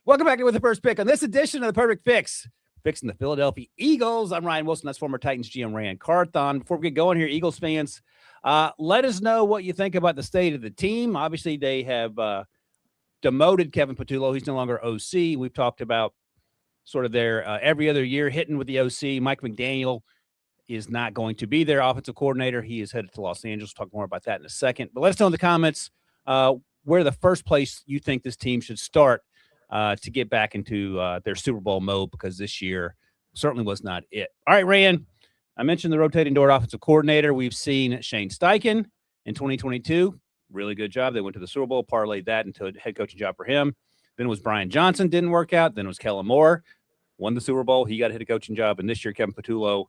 Welcome back to With the First Pick. On this edition of The Perfect Fix, fixing the Philadelphia Eagles, I'm Ryan Wilson. That's former Titans GM Rand Carthon. Before we get going here, Eagles fans, let us know what you think about the state of the team. Obviously, they have demoted Kevin Patullo. He's no longer OC. We've talked about sort of their every other year hitting with the OC. Mike McDaniel is not going to be their offensive coordinator. He is headed to Los Angeles. We'll talk more about that in a second. But let us know in the comments where the first place you think this team should start to get back into their Super Bowl mode, because this year certainly was not it. All right, Rand, I mentioned the rotating door offensive coordinator. We've seen Shane Steichen in 2022. Really good job. They went to the Super Bowl, parlayed that into a head coaching job for him. Then it was Brian Johnson, didn't work out. Then it was Kellen Moore, won the Super Bowl. He got a head coaching job. And this year, Kevin Patullo,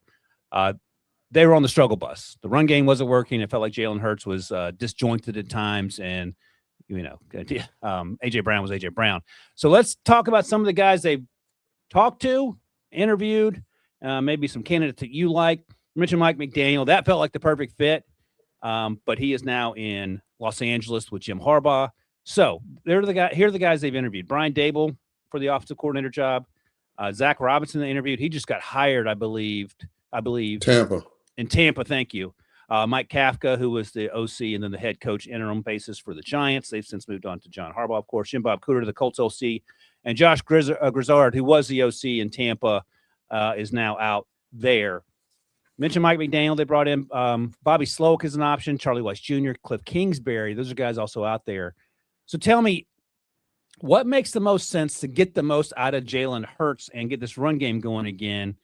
they were on the struggle bus. The run game wasn't working. It felt like Jalen Hurts was disjointed at times. And A.J. Brown was A.J. Brown. So let's talk about some of the guys they've talked to, interviewed, maybe some candidates that you like. You mentioned Mike McDaniel. That felt like the perfect fit, but he is now in Los Angeles with Jim Harbaugh. So here are the guys they've interviewed. Brian Dable for the offensive coordinator job. Zach Robinson they interviewed. He just got hired, I believe. Tampa. In Tampa, thank you. Mike Kafka, who was the OC and then the head coach interim basis for the Giants. They've since moved on to John Harbaugh, of course. Jim Bob Cooter, the Colts OC. And Josh Grizzard, who was the OC in Tampa, is now out there. Mentioned Mike McDaniel. They brought in Bobby Sloak as an option, Charlie Weiss Jr., Cliff Kingsbury. Those are guys also out there. So tell me, what makes the most sense to get the most out of Jalen Hurts and get this run game going again,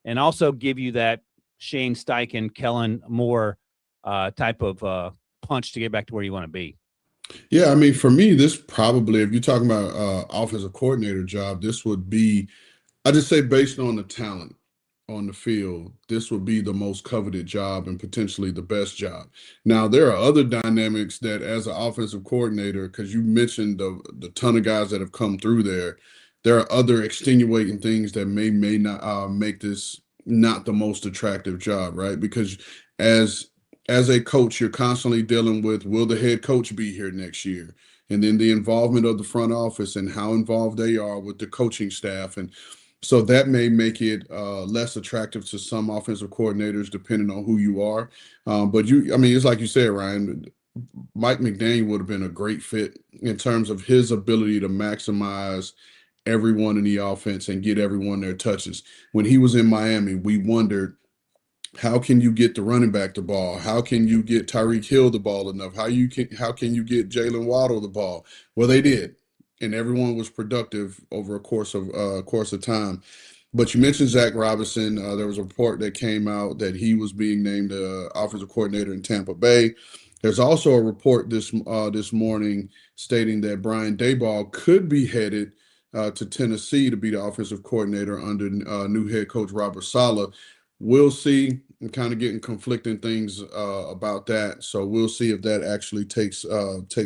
and also give you that Shane Steichen, Kellen Moore type of punch to get back to where you want to be? Yeah, I mean, for me, this probably, if you're talking about offensive coordinator job, this would be, I just say based on the talent on the field, this would be the most coveted job and potentially the best job. Now, there are other dynamics that as an offensive coordinator, because you mentioned the ton of guys that have come through there are other extenuating things that may not make this not the most attractive job, right? Because as a coach, you're constantly dealing with, will the head coach be here next year? And then the involvement of the front office and how involved they are with the coaching staff. And so that may make it less attractive to some offensive coordinators, depending on who you are. But it's like you said, Ryan, Mike McDaniel would have been a great fit in terms of his ability to maximize everyone in the offense and get everyone their touches. When he was in Miami, we wondered, how can you get the running back the ball? How can you get Tyreek Hill the ball enough? How can you get Jalen Waddle the ball? Well, they did, and everyone was productive over a course of time. But you mentioned Zach Robinson. There was a report that came out that he was being named offensive coordinator in Tampa Bay. There's also a report this morning stating that Brian Daboll could be headed to Tennessee to be the offensive coordinator under new head coach Robert Saleh. We'll see. I'm kind of getting conflicting things about that, so we'll see if that actually takes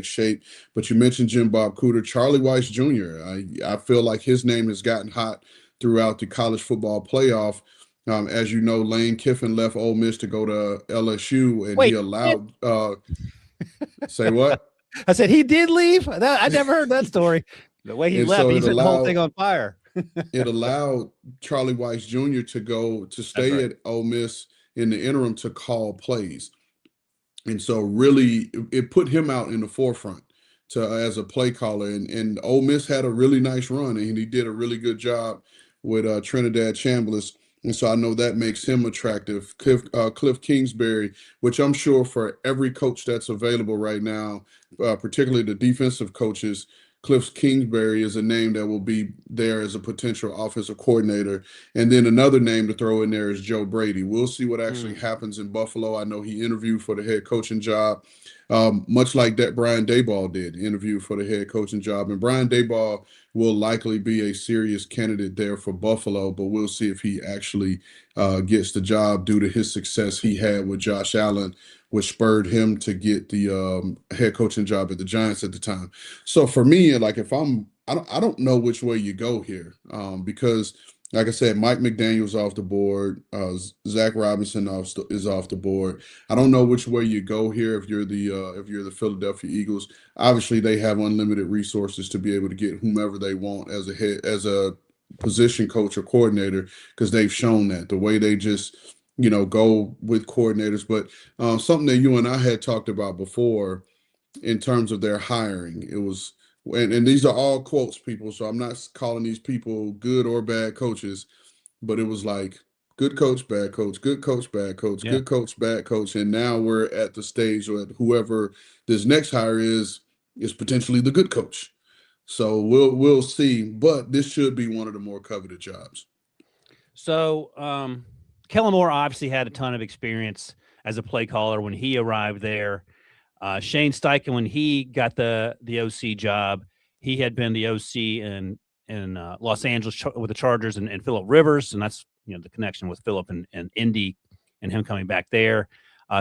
shape. But you mentioned Jim Bob Cooter, Charlie Weiss Jr. I feel like his name has gotten hot throughout the college football playoff. As you know, Lane Kiffin left Ole Miss to go to LSU, and he allowed. Say what? I said he did leave. I never heard that story. The way he left, he set the whole thing on fire. It allowed Charlie Weiss Jr. to stay at Ole Miss in the interim to call plays. And so really it put him out in the forefront as a play caller. And Ole Miss had a really nice run, and he did a really good job with Trinidad Chambliss. And so I know that makes him attractive. Cliff Kingsbury, which I'm sure for every coach that's available right now, particularly the defensive coaches, Cliff Kingsbury is a name that will be there as a potential offensive coordinator. And then another name to throw in there is Joe Brady. We'll see what actually happens in Buffalo. I know he interviewed for the head coaching job, much like that Brian Daboll did, interview for the head coaching job. And Brian Daboll will likely be a serious candidate there for Buffalo, but we'll see if he actually gets the job due to his success he had with Josh Allen, which spurred him to get the head coaching job at the Giants at the time. So for me, like I don't know which way you go here, because Like I said, Mike McDaniel's off the board. Zach Robinson is off the board. I don't know which way you go here if you're the Philadelphia Eagles. Obviously, they have unlimited resources to be able to get whomever they want as a position coach or coordinator because they've shown that the way they just go with coordinators. But something that you and I had talked about before in terms of their hiring. It was, and these are all quotes, people. So I'm not calling these people good or bad coaches, but it was like good coach, bad coach, good coach, bad coach, Yeah. good coach, bad coach. And now we're at the stage where whoever this next hire is potentially the good coach. So we'll see. But this should be one of the more coveted jobs. So, Kellen Moore obviously had a ton of experience as a play caller when he arrived there. Shane Steichen, when he got the OC job, he had been the OC in Los Angeles with the Chargers and Philip Rivers, and that's the connection with Philip and Indy and him coming back there.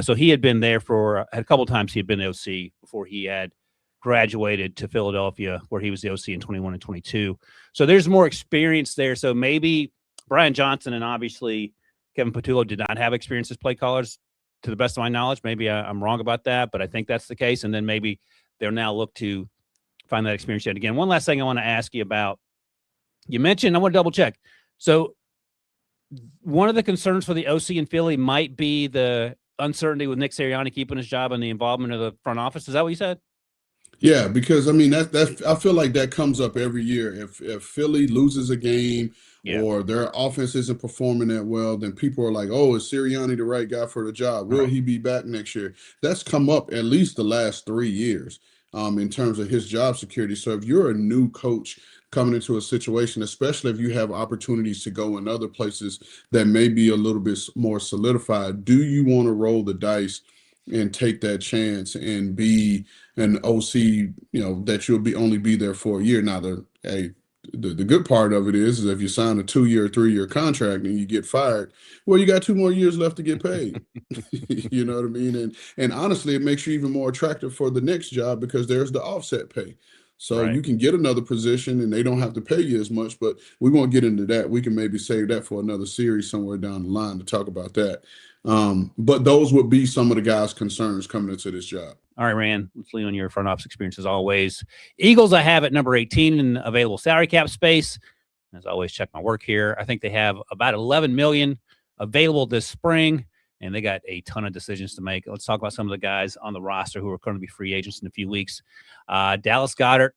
So he had been there for a couple of times. He had been the OC before he had graduated to Philadelphia, where he was the OC in 21 and 22. So there's more experience there. So maybe Brian Johnson and obviously Kevin Patullo did not have experience as play callers to the best of my knowledge. Maybe I'm wrong about that, but I think that's the case. And then maybe they'll now look to find that experience yet again. One last thing I want to ask you about. You mentioned, I want to double check. So one of the concerns for the OC in Philly might be the uncertainty with Nick Sirianni keeping his job and the involvement of the front office. Is that what you said? Yeah, because I mean that I feel like that comes up every year. If Philly loses a game Yeah. or their offense isn't performing that well, then people are like, "Oh, is Sirianni the right guy for the job? Will Right. he be back next year?" That's come up at least the last 3 years in terms of his job security. So if you're a new coach coming into a situation, especially if you have opportunities to go in other places that may be a little bit more solidified, do you want to roll the dice and take that chance and be an OC, that you'll be only be there for a year? Now, the good part of it is if you sign a 2-year, 3-year contract and you get fired, well, you got 2 more years left to get paid. You know what I mean? And honestly, it makes you even more attractive for the next job because there's the offset pay. So Right. you can get another position and they don't have to pay you as much, but we won't get into that. We can maybe save that for another series somewhere down the line to talk about that. But those would be some of the guys' concerns coming into this job. All right, Rand. Let's lean on your front office experience as always. Eagles, I have at number 18 in available salary cap space. As always, check my work here. I think they have about 11 million available this spring, and they got a ton of decisions to make. Let's talk about some of the guys on the roster who are going to be free agents in a few weeks. Dallas Goedert,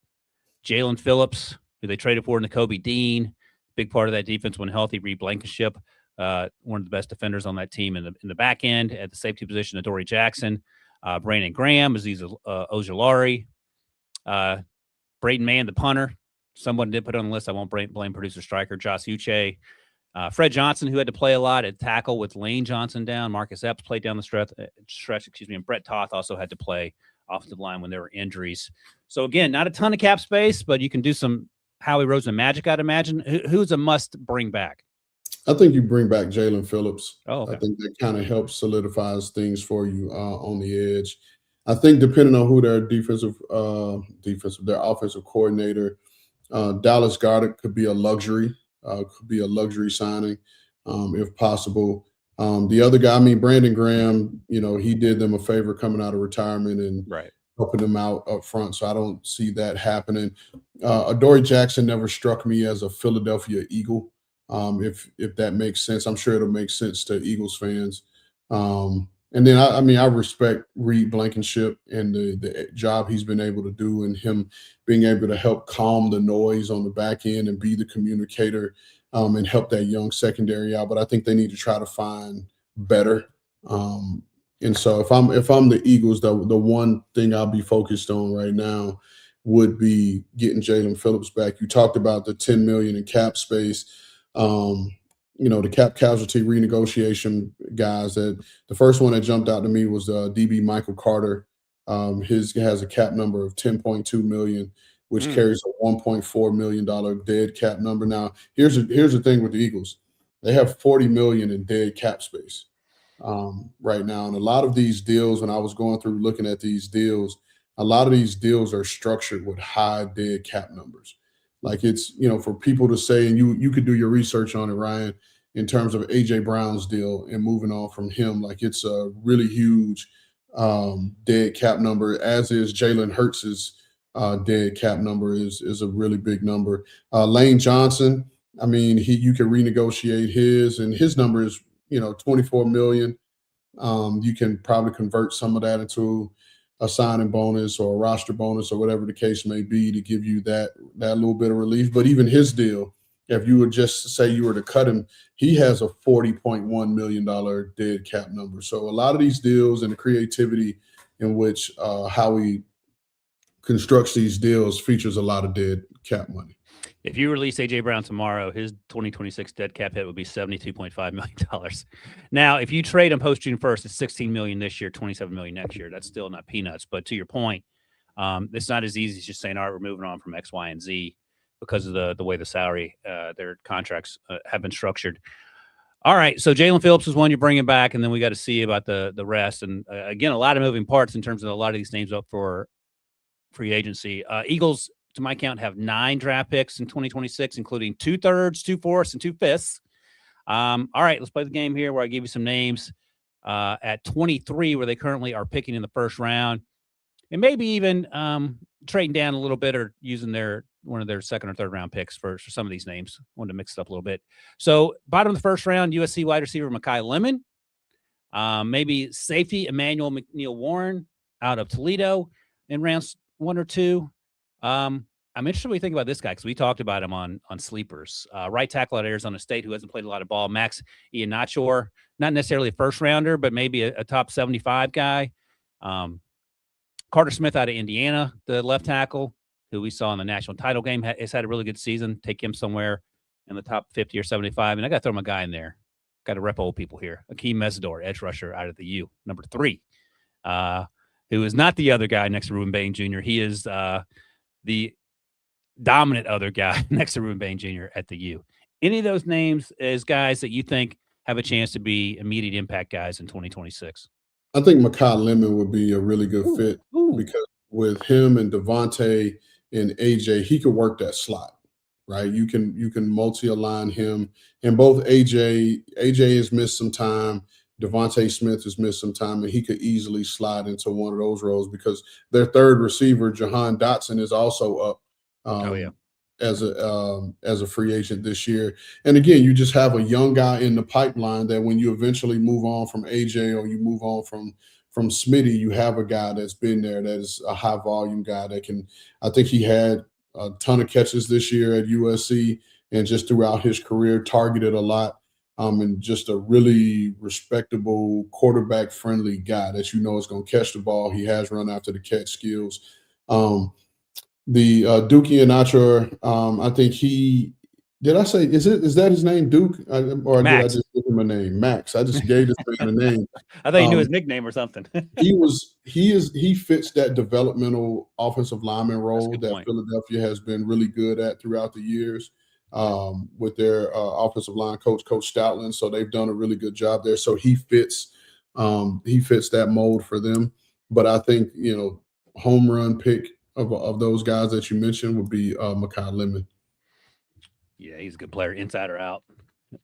Jalen Phillips, who they traded for, Nakobe Dean, big part of that defense when healthy. Reed Blankenship, one of the best defenders on that team in the back end. At the safety position, Adoree Jackson, Brandon Graham, Aziz Ojulari, Braden Mann, the punter. Someone did put it on the list. I won't blame producer Stryker. Josh Uche. Fred Johnson, who had to play a lot at tackle with Lane Johnson down. Marcus Epps played down the stretch, and Brett Toth also had to play offensive line when there were injuries. So, again, not a ton of cap space, but you can do some Howie Roseman magic, I'd imagine. Who's a must bring back? I think you bring back Jalen Phillips. Oh, I okay. think that kind of helps solidifies things for you on the edge. I think depending on who their their offensive coordinator, Dallas Goedert could be a luxury signing if possible. The other guy, I mean, Brandon Graham, he did them a favor coming out of retirement and Right. helping them out up front. So I don't see that happening. Adoree Jackson never struck me as a Philadelphia Eagle. If that makes sense, I'm sure it'll make sense to Eagles fans. And then I mean, I respect Reed Blankenship and the job he's been able to do, and him being able to help calm the noise on the back end and be the communicator and help that young secondary out. But I think they need to try to find better. And so if I'm the Eagles, the one thing I'll be focused on right now would be getting Jalen Phillips back. You talked about the 10 million in cap space. Um, the cap casualty renegotiation guys. That the first one that jumped out to me was DB Michael Carter. His has a cap number of 10.2 million, which carries a 1.4 million dollar dead cap number. Now, here's the thing with the Eagles. They have 40 million in dead cap space right now. And a lot of these deals, when I was going through looking at these deals, a lot of these deals are structured with high dead cap numbers. Like it's, for people to say, and you could do your research on it, Ryan, in terms of AJ Brown's deal and moving on from him. Like it's a really huge dead cap number, as is Jalen Hurts's dead cap number is a really big number. Lane Johnson, I mean, you can renegotiate his, and his number is 24 million. You can probably convert some of that into a signing bonus or a roster bonus or whatever the case may be to give you that little bit of relief. But even his deal, if you would just say you were to cut him, he has a $40.1 million dead cap number. So a lot of these deals and the creativity in which how he constructs these deals features a lot of dead cap money. If you release AJ Brown tomorrow, his 2026 dead cap hit would be $72.5 million. Now, if you trade him post June 1st, it's $16 million this year, $27 million next year. That's still not peanuts. But to your point, it's not as easy as just saying, all right, we're moving on from X, Y, and Z because of the way the salary, their contracts have been structured. All right, so Jalen Phillips is one you're bringing back, and then we got to see about the rest. And again, a lot of moving parts in terms of a lot of these names up for free agency. Eagles, to my count, have 9 draft picks in 2026, including 2 thirds, 2 fourths, and 2 fifths. All right, let's play the game here where I give you some names at 23, where they currently are picking in the first round, and maybe even trading down a little bit or using one of their second or third round picks for some of these names. Wanted to mix it up a little bit. So bottom of the first round, USC wide receiver Mekhi Lemon, maybe safety Emmanuel McNeil-Warren out of Toledo in rounds 1 or 2. I'm interested what you think about this guy because we talked about him on Sleepers. Right tackle at Arizona State who hasn't played a lot of ball. Max Iheanacho, not necessarily a first rounder, but maybe a top 75 guy. Carter Smith out of Indiana, the left tackle, who we saw in the national title game, has had a really good season. Take him somewhere in the top 50 or 75. And I got to throw my guy in there. Got to rep old people here. Akeem Mesidor, edge rusher out of the U, number 3, who is not the other guy next to Ruben Bain Jr. He is the dominant other guy next to Ruben Bain Jr. at the U. Any of those names as guys that you think have a chance to be immediate impact guys in 2026? I think Mekhi Lemon would be a really good fit because with him and Devontae and AJ, he could work that slot, right? You can multi-align him, and both AJ has missed some time. Devontae Smith has missed some time, and he could easily slide into one of those roles because their third receiver, Jahan Dotson, is also up as a free agent this year. And again, you just have a young guy in the pipeline that when you eventually move on from AJ or you move on from Smitty, you have a guy that's been there that is a high volume guy that can. I think he had a ton of catches this year at USC and just throughout his career targeted a lot. And just a really respectable quarterback-friendly guy that is going to catch the ball. He has run after the catch skills. The Duke Iheanacho, I think did I say, is that his name, Duke? Or Max. did I just give him a name? Max. I just gave this man a name. I thought you knew his nickname or something. He fits that developmental offensive lineman role that Philadelphia has been really good at throughout the years. With their offensive line coach Stoutland. So they've done a really good job there. So he fits that mold for them. But I think, home run pick of those guys that you mentioned would be Mekhi Lemon. Yeah, he's a good player, inside or out.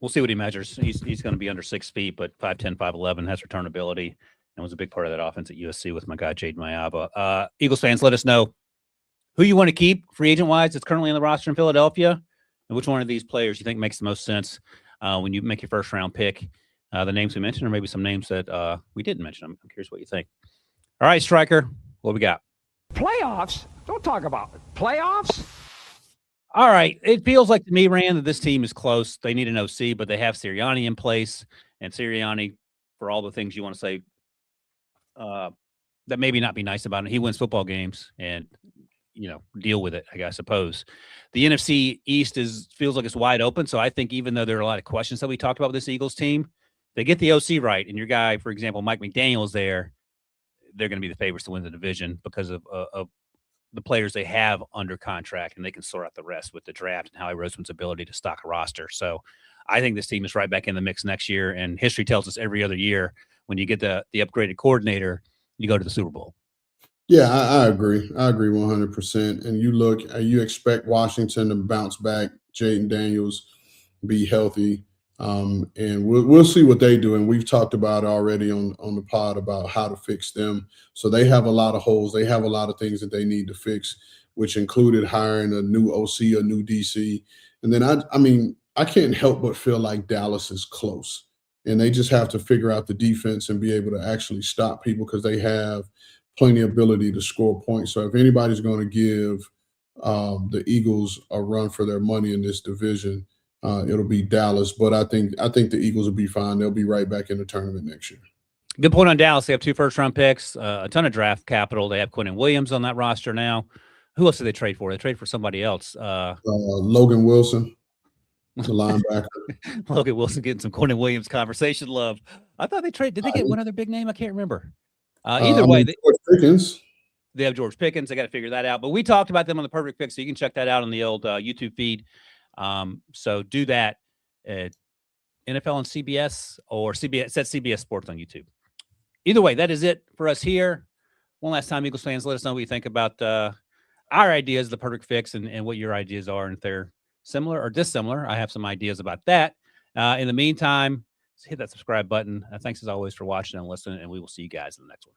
We'll see what he measures. He's going to be under 6 feet, but 5'10", 5'11", has return ability, and was a big part of that offense at USC with my guy Jade Mayaba. Eagles fans, let us know who you want to keep free agent-wise that's currently on the roster in Philadelphia. And which one of these players you think makes the most sense when you make your first round pick? The names we mentioned, or maybe some names that we didn't mention. I'm curious what you think. All right, Striker, what we got? Playoffs? Don't talk about it. Playoffs? All right. It feels like to me, Rand, that this team is close. They need an OC, but they have Sirianni in place. And Sirianni, for all the things you want to say, that maybe not be nice about him. He wins football games and deal with it, I suppose. The NFC East feels like it's wide open. So I think even though there are a lot of questions that we talked about with this Eagles team, they get the OC right. And your guy, for example, Mike McDaniel is there. They're going to be the favorites to win the division because of the players they have under contract, and they can sort out the rest with the draft and Howie Roseman's ability to stock a roster. So I think this team is right back in the mix next year. And history tells us every other year when you get the upgraded coordinator, you go to the Super Bowl. Yeah, I agree. I agree 100%. And you expect Washington to bounce back, Jaden Daniels be healthy, and we'll see what they do. And we've talked about already on the pod about how to fix them. So they have a lot of holes. They have a lot of things that they need to fix, which included hiring a new OC, a new DC. And then I mean, I can't help but feel like Dallas is close, and they just have to figure out the defense and be able to actually stop people because they have plenty of ability to score points. So if anybody's going to give the Eagles a run for their money in this division, it'll be Dallas. But I think the Eagles will be fine. They'll be right back in the tournament next year. Good point on Dallas. They have 2 first-round picks, a ton of draft capital. They have Quinnen Williams on that roster now. Who else did they trade for? They trade for somebody else. Logan Wilson, the linebacker. Logan Wilson getting some Quinnen Williams conversation love. I thought they traded. Did they get one other big name? I can't remember. Either way, George Pickens. They have George Pickens. They got to figure that out. But we talked about them on the Perfect Fix, so you can check that out on the old YouTube feed. So do that at NFL on CBS or CBS. Set CBS Sports on YouTube. Either way, that is it for us here. One last time, Eagles fans, let us know what you think about our ideas, the Perfect Fix, and what your ideas are, and if they're similar or dissimilar. I have some ideas about that. In the meantime, hit that subscribe button. Thanks as always for watching and listening, and we will see you guys in the next one.